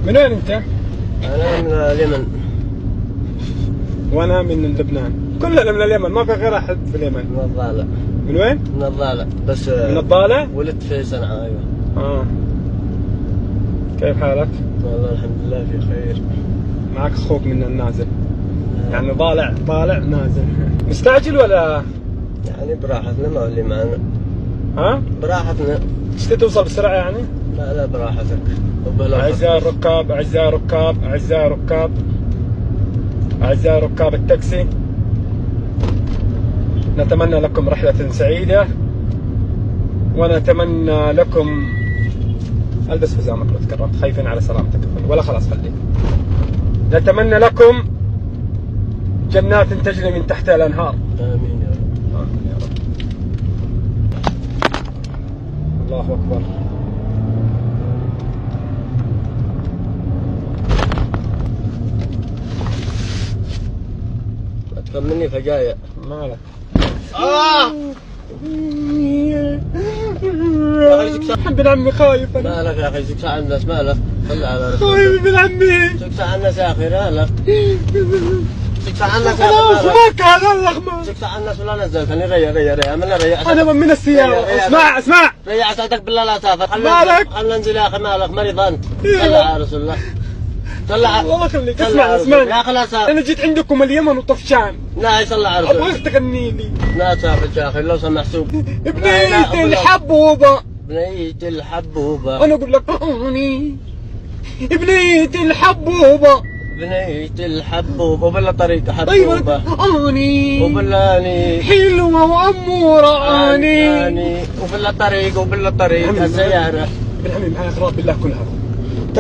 من وين انت؟ انا من اليمن. وانا من لبنان. كلنا من اليمن، ما في غير احد في اليمن. من الضالع. من وين؟ من الضالع بس. من الضالع؟ ولدت في صنعاء. ايوه. كيف حالك؟ والله الحمد لله في خير. معك اخوك من النازل. يعني طالع نازل. مستعجل ولا؟ يعني براحتنا، ما هو اللي معنا. ها؟ براحتنا. تشتي توصل بسرعة يعني؟ لا براحتك. أعزائي ركاب التاكسي، نتمنى لكم رحلة سعيدة، ونتمنى لكم البس حزامك لو تكررت، خايفين على سلامتك ولا خلاص خليك. نتمنى لكم جنات تجري من تحتها الأنهار. آمين يا رب. آمين يا رب. الله أكبر. تكملني فجاية. مالك؟ ابن عمي خايف انا. مالك يا اخي؟ سكسة على الناس، مالك؟ صلى على رسول الله. خايف ابن عمي. سكسة على الناس يا اخي، مالك؟ سكسة على الناس يا خلاص اخي. ما كان اللخمة. سكسة على الناس ولا نزلت. خليني ريع عملنا ريع. انا من السيارة. اسمع ريع ساعدك بالله لا تسافر. مالك؟ خلنا ننزل يا اخي، مالك؟ مريض انت. صلى على رسول الله. الله يخليك. اسمعني يا اخي لا تسافر. انا جيت عندكم اليمن وطفشان. لا يصلى على رسول الله. ابغاك تغني لي. لا تسافر يا اخي لو سمحت. بنية الحبوبة. بنية الحبوبة. انا اقول لك بنية الحبوبة. بنية الحبوبة. وبلا طريقة طيب حبوبة. اني وبلاني حلوة وأمورة اني. وبلا طريق السيارة. ابن عمي معي اغراض بالله كلها.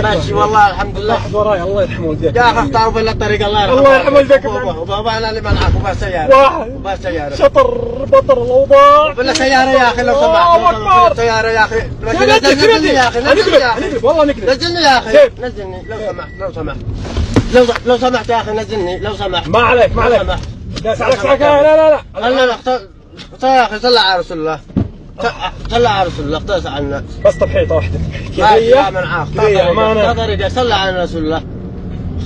ماشي والله الحمد لله. واحد وراي الله يرحمه والديك. يا اخي اختاروا بلا طريق. الله يرحمه. الله يرحم والديك. وبابا انا اللي منعك. وبا سيارة. واحد وبا سيارة. شطر بطر الاوضاع. وبلا سيارة يا اخي لو سمحت. سيارة يا اخي. نزلني يا اخي. نقلب والله نقلب. نزلني يا اخي. نزلني لو سمحت يا اخي. نزلني لو سمحت. ما عليك لا سعرك لا يا اخي صلى على رسول الله. صلى على رسول الله. اختص على الناس. بس طبحيطه واحده يا من عاق. امانه طريقه. صلى على رسول الله.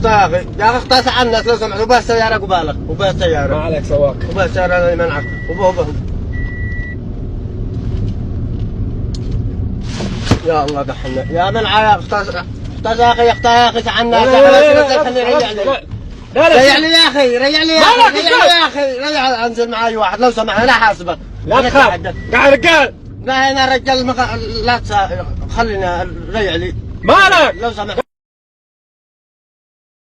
يا اخي اختص على الناس لو سمحت. وبس سياره قبالك. وبس سياره. ما عليك سواك. وبس سياره انا اللي منعك. يا الله دحنا يا من عاق. اختص يا اخي. يا اخي عنا. لا ريع لي يا اخي. ريع لي يا اخي. ريع انزل معي واحد لو سمحت. انا حاسبك. لا تخاف. قاعد رجال. لا انا رجال لا خلينا. ريع لي مالك لو سمحت.